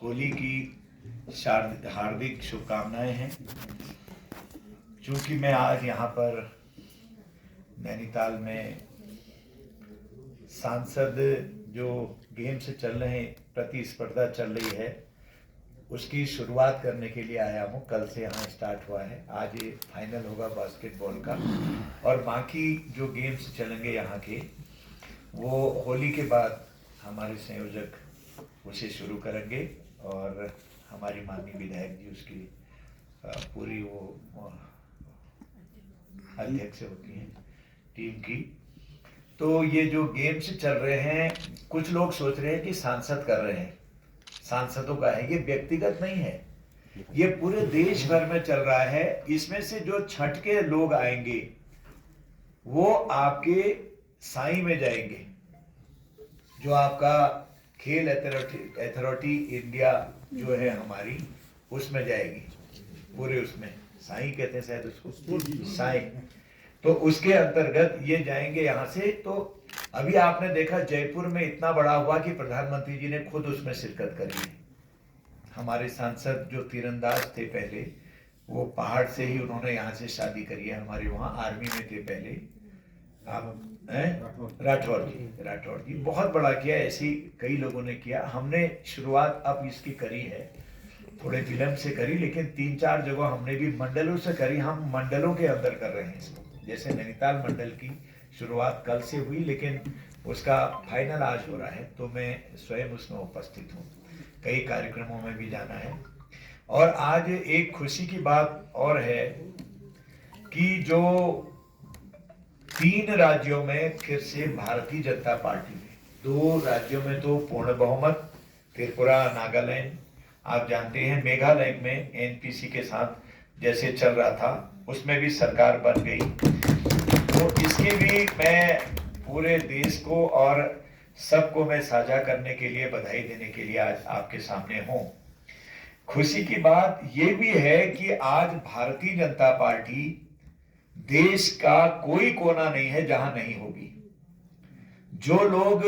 होली की हार्दिक शुभकामनाएं हैं। चूंकि मैं आज यहाँ पर नैनीताल में सांसद जो गेम्स चल रहे हैं, प्रतिस्पर्धा चल रही है, उसकी शुरुआत करने के लिए आया हूँ। कल से यहाँ स्टार्ट हुआ है, आज ये फाइनल होगा बास्केटबॉल का, और बाकी जो गेम्स चलेंगे यहाँ के वो होली के बाद हमारे संयोजक उसे शुरू करेंगे और हमारी माननीय विधायक जी उसकी पूरी वो अध्यक्ष होती हैं टीम की। तो ये जो गेम्स चल रहे हैं, कुछ लोग सोच रहे हैं कि सांसद कर रहे हैं, सांसदों का है, ये व्यक्तिगत नहीं है, ये पूरे देश भर में चल रहा है। इसमें से जो छठ के लोग आएंगे वो आपके साई में जाएंगे, जो आपका खेल अथॉरिटी इंडिया जो है हमारी, उसमें जाएगी, पूरे उसमें साई कहते हैं शायद उसको, साई। तो उसके अंतर्गत ये जाएंगे यहाँ से। तो अभी आपने देखा जयपुर में इतना बड़ा हुआ कि प्रधानमंत्री जी ने खुद उसमें शिरकत करी है। हमारे सांसद जो तीरंदाज थे पहले, वो पहाड़ से ही उन्होंने यहाँ से शादी करी है। हमारे वहाँ आर्मी में थे पहले, आप राठौर जी बहुत बड़ा किया। ऐसे कई लोगों ने किया। हमने शुरुआत अब इसकी करी है, थोड़े विलंब से करी, लेकिन 3-4 जगह हमने भी मंडलों से करी। हम मंडलों के अंदर कर रहे हैं इसको। जैसे नैनीताल मंडल की शुरुआत कल से हुई, लेकिन उसका फाइनल आज हो रहा है, तो मैं स्वयं उसमें उपस्थित हूँ। कई कार्यक्रमों में भी जाना है। और आज एक खुशी की बात और है कि जो 3 राज्यों में फिर से भारतीय जनता पार्टी ने, 2 राज्यों में तो पूर्ण बहुमत, त्रिपुरा, नागालैंड, आप जानते हैं मेघालय में एनपीसी के साथ जैसे चल रहा था, उसमें भी सरकार बन गई। तो इसकी भी मैं पूरे देश को और सबको मैं साझा करने के लिए, बधाई देने के लिए आज आपके सामने हूं। खुशी की बात यह भी है कि आज भारतीय जनता पार्टी, देश का कोई कोना नहीं है जहां नहीं होगी। जो लोग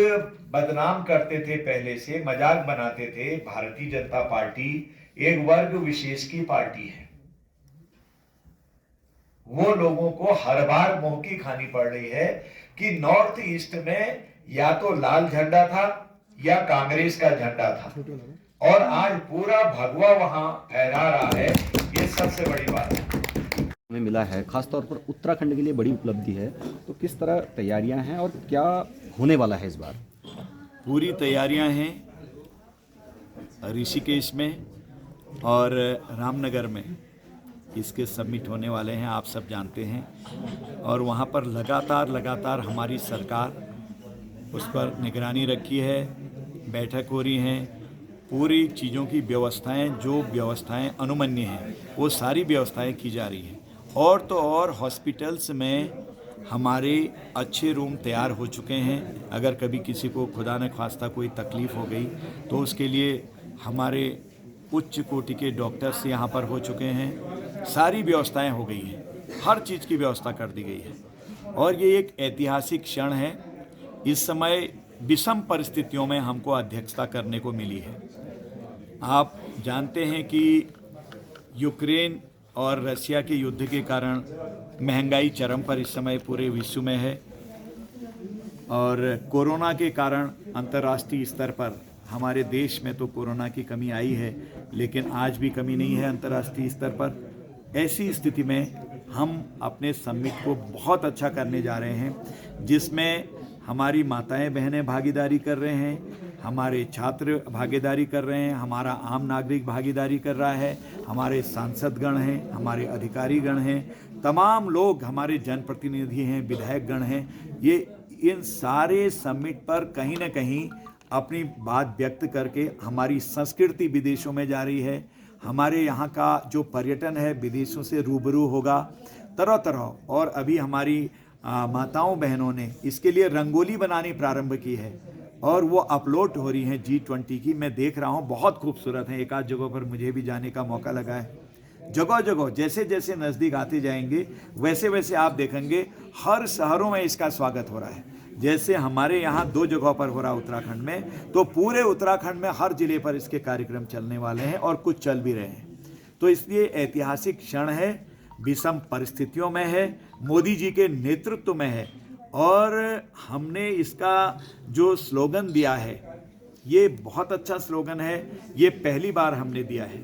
बदनाम करते थे, पहले से मजाक बनाते थे, भारतीय जनता पार्टी एक वर्ग विशेष की पार्टी है, वो लोगों को हर बार मुंह की खानी पड़ रही है कि नॉर्थ ईस्ट में या तो लाल झंडा था या कांग्रेस का झंडा था, और आज पूरा भगवा वहां फहरा रहा है। ये सबसे बड़ी बात है हमें मिला है, खासतौर पर उत्तराखंड के लिए बड़ी उपलब्धि है। तो किस तरह तैयारियां हैं और क्या होने वाला है इस बार? पूरी तैयारियां हैं ऋषिकेश में और रामनगर में, इसके समिट होने वाले हैं, आप सब जानते हैं। और वहाँ पर लगातार हमारी सरकार उस पर निगरानी रखी है, बैठक हो रही हैं, पूरी चीज़ों की व्यवस्थाएं, जो व्यवस्थाएं अनुमन्य हैं वो सारी व्यवस्थाएं की जा रही हैं। और तो और हॉस्पिटल्स में हमारे अच्छे रूम तैयार हो चुके हैं। अगर कभी किसी को खुदा न खास्ता कोई तकलीफ़ हो गई तो उसके लिए हमारे उच्च कोटि के डॉक्टर्स यहाँ पर हो चुके हैं। सारी व्यवस्थाएं हो गई हैं, हर चीज़ की व्यवस्था कर दी गई है। और ये एक ऐतिहासिक क्षण है। इस समय विषम परिस्थितियों में हमको अध्यक्षता करने को मिली है। आप जानते हैं कि यूक्रेन और रशिया के युद्ध के कारण महंगाई चरम पर इस समय पूरे विश्व में है, और कोरोना के कारण अंतर्राष्ट्रीय स्तर पर हमारे देश में तो कोरोना की कमी आई है, लेकिन आज भी कमी नहीं है अंतर्राष्ट्रीय स्तर पर। ऐसी स्थिति में हम अपने समिट को बहुत अच्छा करने जा रहे हैं, जिसमें हमारी माताएं बहनें भागीदारी कर रहे हैं, हमारे छात्र भागीदारी कर रहे हैं, हमारा आम नागरिक भागीदारी कर रहा है, हमारे सांसदगण हैं, हमारे अधिकारीगण हैं, तमाम लोग हमारे जनप्रतिनिधि हैं, विधायकगण हैं। ये इन सारे समिट पर कहीं ना कहीं अपनी बात व्यक्त करके हमारी संस्कृति विदेशों में जा रही है, हमारे यहाँ का जो पर्यटन है विदेशों से रूबरू होगा तरह तरह। और अभी हमारी माताओं बहनों ने इसके लिए रंगोली बनानी प्रारंभ की है और वो अपलोड हो रही हैं G20 की। मैं देख रहा हूँ, बहुत खूबसूरत है। एक आध जगह पर मुझे भी जाने का मौका लगा है। जगह जगह जैसे जैसे नज़दीक आते जाएंगे वैसे वैसे आप देखेंगे हर शहरों में इसका स्वागत हो रहा है। जैसे हमारे यहाँ 2 जगहों पर हो रहा उत्तराखंड में, तो पूरे उत्तराखंड में हर जिले पर इसके कार्यक्रम चलने वाले हैं और कुछ चल भी रहे हैं। तो इसलिए ऐतिहासिक क्षण है, विषम परिस्थितियों में है, मोदी जी के नेतृत्व में है, और हमने इसका जो स्लोगन दिया है ये बहुत अच्छा स्लोगन है, ये पहली बार हमने दिया है।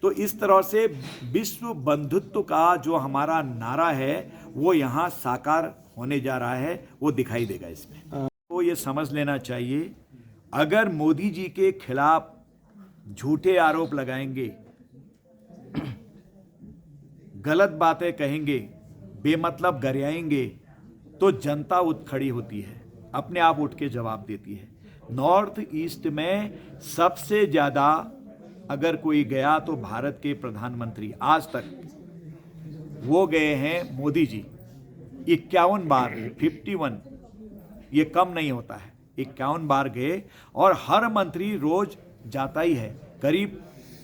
तो इस तरह से विश्व बंधुत्व का जो हमारा नारा है वो यहाँ साकार होने जा रहा है, वो दिखाई देगा इसमें। तो ये समझ लेना चाहिए, अगर मोदी जी के खिलाफ झूठे आरोप लगाएंगे, गलत बातें कहेंगे, बेमतलब गरियाएंगे, तो जनता उठ खड़ी होती है, अपने आप उठ के जवाब देती है। नॉर्थ ईस्ट में सबसे ज़्यादा अगर कोई गया तो भारत के प्रधानमंत्री आज तक वो गए हैं, मोदी जी 51 बार, 51, ये कम नहीं होता है, 51 बार गए, और हर मंत्री रोज जाता ही है। करीब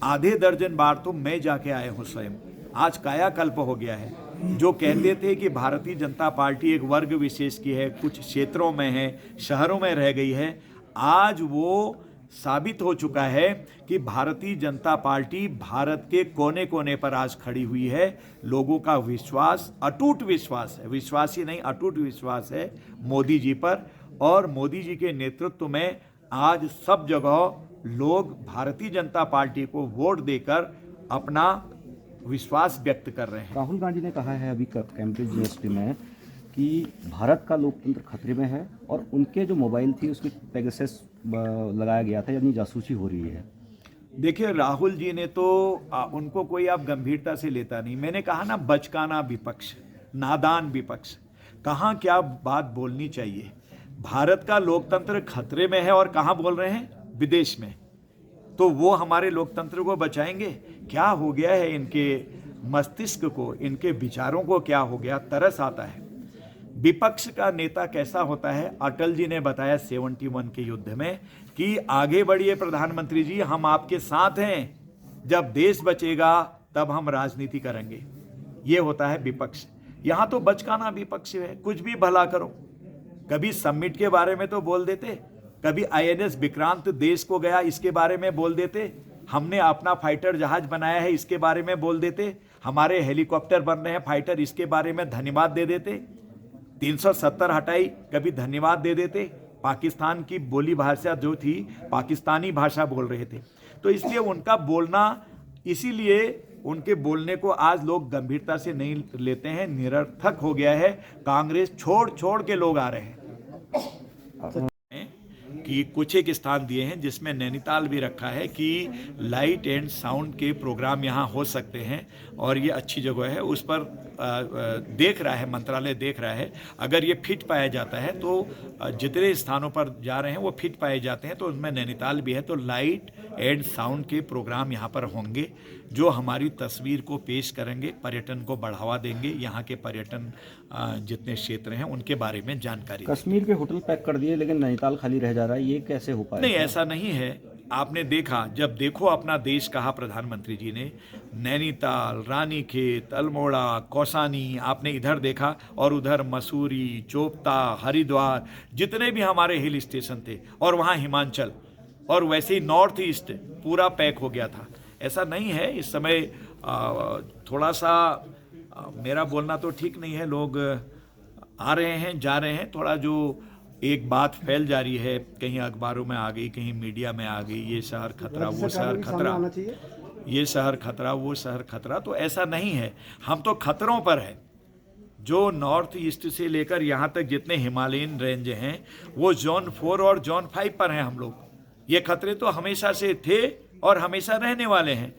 आधे दर्जन बार तो मैं जाके आए हूँ स्वयं। आज कायाकल्प हो गया है। जो कहते थे कि भारतीय जनता पार्टी एक वर्ग विशेष की है, कुछ क्षेत्रों में है, शहरों में रह गई है, आज वो साबित हो चुका है कि भारतीय जनता पार्टी भारत के कोने कोने पर आज खड़ी हुई है। लोगों का विश्वास, अटूट विश्वास है, विश्वास ही नहीं अटूट विश्वास है मोदी जी पर, और मोदी जी के नेतृत्व में आज सब जगह लोग भारतीय जनता पार्टी को वोट देकर अपना विश्वास व्यक्त कर रहे हैं। राहुल गांधी ने कहा है अभी कैम्ब्रिज यूनिवर्सिटी में कि भारत का लोकतंत्र खतरे में है, और उनके जो मोबाइल थी उसमें पेगासस लगाया गया था, यानी जासूसी हो रही है। देखिए, राहुल जी ने तो उनको कोई आप गंभीरता से लेता नहीं। मैंने कहा ना, बचकाना विपक्ष, नादान विपक्ष, कहाँ क्या बात बोलनी चाहिए। भारत का लोकतंत्र खतरे में है और कहाँ बोल रहे हैं? विदेश में। तो वो हमारे लोकतंत्र को बचाएंगे? क्या हो गया है इनके मस्तिष्क को, इनके विचारों को क्या हो गया? तरस आता है। विपक्ष का नेता कैसा होता है? अटल जी ने बताया 71 के युद्ध में कि आगे बढ़िए प्रधानमंत्री जी, हम आपके साथ हैं, जब देश बचेगा तब हम राजनीति करेंगे। ये होता है विपक्ष। यहाँ तो बचकाना विपक्ष है, कुछ भी भला करो। कभी समिट के बारे में तो बोल देते, कभी INS विक्रांत देश को गया इसके बारे में बोल देते, हमने अपना फाइटर जहाज बनाया है इसके बारे में बोल देते, हमारे हेलीकॉप्टर बन रहे हैं फाइटर इसके बारे में धन्यवाद दे देते, 370 हटाई कभी धन्यवाद दे देते। पाकिस्तान की बोली भाषा जो थी, पाकिस्तानी भाषा बोल रहे थे। तो इसलिए उनका बोलना, इसीलिए उनके बोलने को आज लोग गंभीरता से नहीं लेते हैं, निरर्थक हो गया है। कांग्रेस छोड़ छोड़ के लोग आ रहे हैं कि कुछ एक स्थान दिए हैं जिसमें नैनीताल भी रखा है कि लाइट एंड साउंड के प्रोग्राम यहाँ हो सकते हैं, और ये अच्छी जगह है। उस पर देख रहा है, मंत्रालय देख रहा है। अगर ये फिट पाया जाता है तो जितने स्थानों पर जा रहे हैं वो फिट पाए जाते हैं, तो उसमें नैनीताल भी है। तो लाइट एंड साउंड के प्रोग्राम यहाँ पर होंगे जो हमारी तस्वीर को पेश करेंगे, पर्यटन को बढ़ावा देंगे, यहाँ के पर्यटन जितने क्षेत्र हैं उनके बारे में जानकारी। कश्मीर के होटल पैक कर दिए लेकिन नैनीताल खाली रह जा रहा है, ये कैसे हो पाएगा? नहीं, ऐसा नहीं है। आपने देखा, जब देखो अपना देश कहा प्रधानमंत्री जी ने, नैनीताल, रानीखेत, अल्मोड़ा, कौसानी, आपने इधर देखा, और उधर मसूरी, चोपता, हरिद्वार, जितने भी हमारे हिल स्टेशन थे, और वहाँ हिमाचल, और वैसे ही नॉर्थ ईस्ट पूरा पैक हो गया था। ऐसा नहीं है। इस समय थोड़ा सा मेरा बोलना तो ठीक नहीं है, लोग आ रहे हैं, जा रहे हैं, थोड़ा जो एक बात फैल जा रही है, कहीं अखबारों में आ गई, कहीं मीडिया में आ गई, ये शहर खतरा, वो शहर खतरा, ये शहर खतरा, वो शहर खतरा। तो ऐसा नहीं है, हम तो खतरों पर है। जो नॉर्थ ईस्ट से लेकर यहाँ तक जितने हिमालयन रेंज हैं वो जोन 4 और जोन 5 पर हैं हम लोग। ये खतरे तो हमेशा से थे और हमेशा रहने वाले हैं।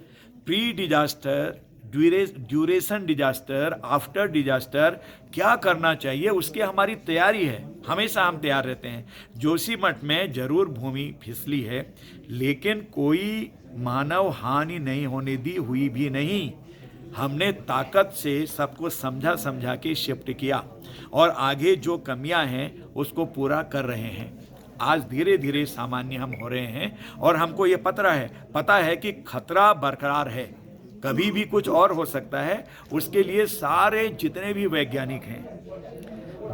Pre disaster, duration disaster, after disaster क्या करना चाहिए उसकी हमारी तैयारी है, हमेशा हम तैयार रहते हैं। जोशीमठ में जरूर भूमि फिसली है, लेकिन कोई मानव हानि नहीं होने दी हुई भी नहीं। हमने ताकत से सबको समझा के शिफ्ट किया, और आगे जो कमियां हैं उसको पूरा कर रहे हैं। आज धीरे धीरे सामान्य हम हो रहे हैं, और हमको ये पता है कि खतरा बरकरार है, कभी भी कुछ और हो सकता है। उसके लिए सारे जितने भी वैज्ञानिक हैं,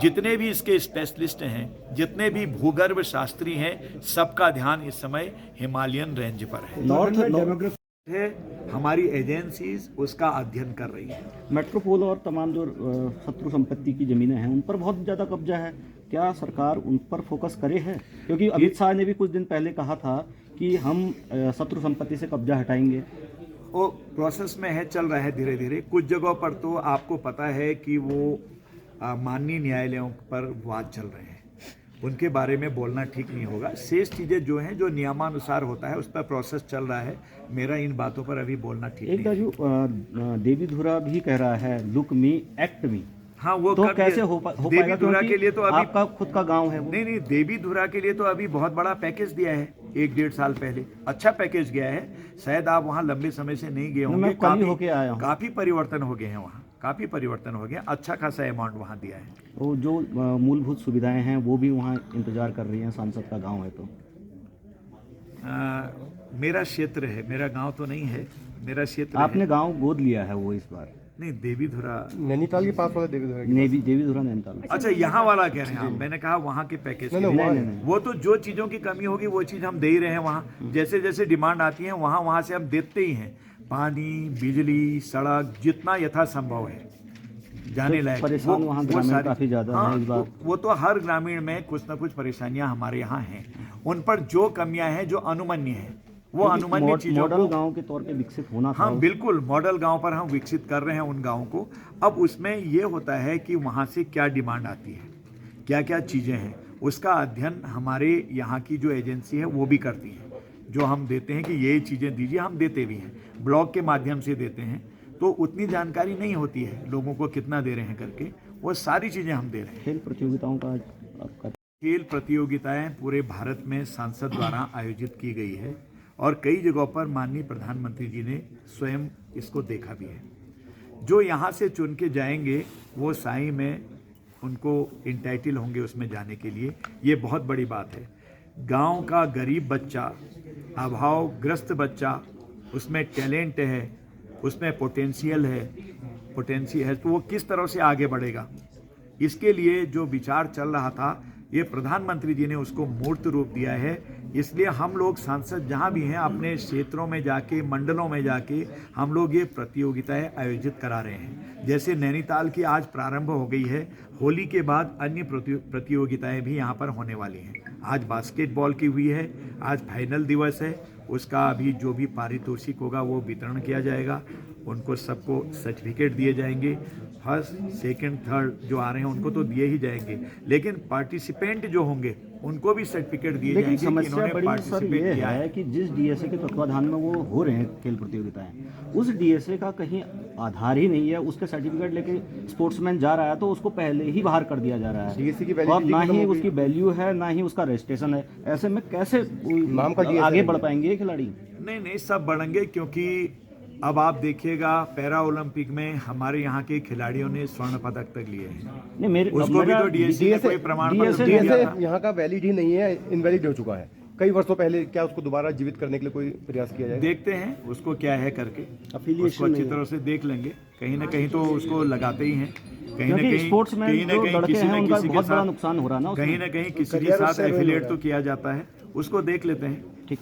जितने भी इसके स्पेशलिस्ट हैं, जितने भी भूगर्भ शास्त्री हैं, सबका ध्यान इस समय हिमालयन रेंज पर है। नॉर्थ है हमारी एजेंसीज उसका अध्ययन कर रही है। मेट्रोपोल और तमाम जो शत्रु संपत्ति की जमीनें हैं उन पर बहुत ज़्यादा कब्जा है, क्या सरकार उन पर फोकस करे है? क्योंकि अमित शाह ने भी कुछ दिन पहले कहा था कि हम शत्रु संपत्ति से कब्जा हटाएंगे। वो प्रोसेस में है, चल रहा है धीरे धीरे। कुछ जगहों पर तो आपको पता है कि वो माननीय न्यायालयों पर वाद चल रहे हैं, उनके बारे में बोलना ठीक नहीं होगा। शेष चीज़ें जो हैं, जो नियमानुसार होता है, उस पर प्रोसेस चल रहा है। मेरा इन बातों पर अभी बोलना ठीक नहीं है। जो देवी धुरा भी कह रहा है लुक मी एक्ट मी, हाँ, वो तो कैसे हो पाएगा? देवी धुरा के लिए तो अभी आपका खुद का गांव है वो। नहीं, देवी धुरा के लिए तो अभी बहुत बड़ा पैकेज दिया है 1-1.5 साल पहले। अच्छा पैकेज गया है, शायद आप वहाँ लंबे समय से नहीं गए होंगे। मैं कल ही होके आया हूँ। काफ़ी परिवर्तन हो गए हैं वहाँ, काफ़ी परिवर्तन हो गया। अच्छा खासा अमाउंट वहाँ दिया है। वो जो मूलभूत सुविधाएं हैं वो भी वहाँ इंतजार कर रही हैं, सांसद का गांव है तो। मेरा क्षेत्र है, मेरा गांव तो नहीं है, मेरा क्षेत्र आपने है। गांव गोद लिया है वो इस बार? नहीं, देवी धुरा नैनीताल के पास वाला देवी धुरा देवी धुरा नैनीताल। अच्छा, यहाँ वाला कह रहे हैं आप? मैंने कहा वहाँ के पैकेज के लिए। नहीं। वो तो जो चीज़ों की कमी होगी वो चीज़ हम दे ही रहे हैं वहाँ। जैसे जैसे डिमांड आती है वहाँ से हम देते ही हैं। पानी, बिजली, सड़क, जितना यथासंभव है जाने लायक। परेशान वहाँ ग्रामीण काफी ज्यादा है इस बार। वो तो हर ग्रामीण में कुछ ना कुछ परेशानियां हमारे यहाँ हैं। उन पर जो कमियां हैं, जो अनुमन्य है, वो अनुमन्य चीजों मॉडल को गांव के तौर पे विकसित होना था। हाँ, बिल्कुल मॉडल गांव पर हम विकसित कर रहे हैं उन गांवों को। अब उसमें ये होता है कि वहाँ से क्या डिमांड आती है, क्या क्या चीज़ें हैं, उसका अध्ययन हमारे यहाँ की जो एजेंसी है वो भी करती है। जो हम देते हैं कि ये चीज़ें दीजिए, हम देते भी हैं, ब्लॉग के माध्यम से देते हैं। तो उतनी जानकारी नहीं होती है लोगों को कितना दे रहे हैं करके, वो सारी चीज़ें हम दे रहे हैं। खेल प्रतियोगिताओं का आपका? खेल प्रतियोगिताएं पूरे भारत में सांसद द्वारा आयोजित की गई है और कई जगहों पर माननीय प्रधानमंत्री जी ने स्वयं इसको देखा भी है। जो यहाँ से चुन के जाएंगे वो साई में उनको इंटाइटल होंगे उसमें जाने के लिए। ये बहुत बड़ी बात है। गांव का गरीब बच्चा, अभावग्रस्त बच्चा, उसमें टैलेंट है, उसमें पोटेंशियल है, तो वो किस तरह से आगे बढ़ेगा, इसके लिए जो विचार चल रहा था, ये प्रधानमंत्री जी ने उसको मूर्त रूप दिया है। इसलिए हम लोग सांसद जहाँ भी हैं अपने क्षेत्रों में जाके, मंडलों में जाके हम लोग ये प्रतियोगिताएं आयोजित करा रहे हैं। जैसे नैनीताल की आज प्रारंभ हो गई है, होली के बाद अन्य प्रतियोगिताएं भी यहाँ पर होने वाली हैं। आज बास्केटबॉल की हुई है, आज फाइनल दिवस है, उसका अभी जो भी पारितोषिक होगा वो वितरण किया जाएगा। उनको सबको सर्टिफिकेट दिए जाएंगे। फर्स्ट, सेकंड, थर्ड जो आ रहे हैं उनको तो दिए ही जाएंगे, लेकिन पार्टिसिपेंट जो होंगे उनको भी सर्टिफिकेट दिए जाएंगे कि समस्या इन्होंने बड़ी सर ये है कि जिस डीएसए के तत्वाधान में वो हो रहे हैं खेल प्रतियोगिताएं, उस डीएसए का कहीं आधार ही नहीं है। उसके सर्टिफिकेट लेके स्पोर्ट्समैन जा रहा है तो उसको पहले ही बाहर कर दिया जा रहा है। डीएसए की और ना ही उसकी वैल्यू है, ना ही उसका रजिस्ट्रेशन है। ऐसे में कैसे आगे बढ़ पाएंगे ये खिलाड़ी? नहीं, सब बढ़ेंगे, क्योंकि अब आप देखिएगा पैरा ओलंपिक में हमारे यहाँ के खिलाड़ियों ने स्वर्ण पदक तक लिए हैं। नहीं, उसको भी तो डीएसए ने कोई प्रमाण पत्र नहीं दिया था। यहाँ का वैलिड ही नहीं है, इनवैलिड हो चुका है कई वर्षों पहले। क्या उसको दोबारा जीवित करने के लिए कोई प्रयास किया जाए? देखते हैं उसको क्या है करके, Affiliation उसको अच्छी तरह से देख लेंगे। कहीं ना कहीं तो उसको लगाते ही हैं, कहीं ना कहीं स्पोर्ट्समैन जो लड़के हैं उनका बहुत बड़ा नुकसान हो रहा है ना, कहीं ना कहीं किसी के साथ एफिलिएट तो किया जाता है। उसको देख लेते हैं। ठीक।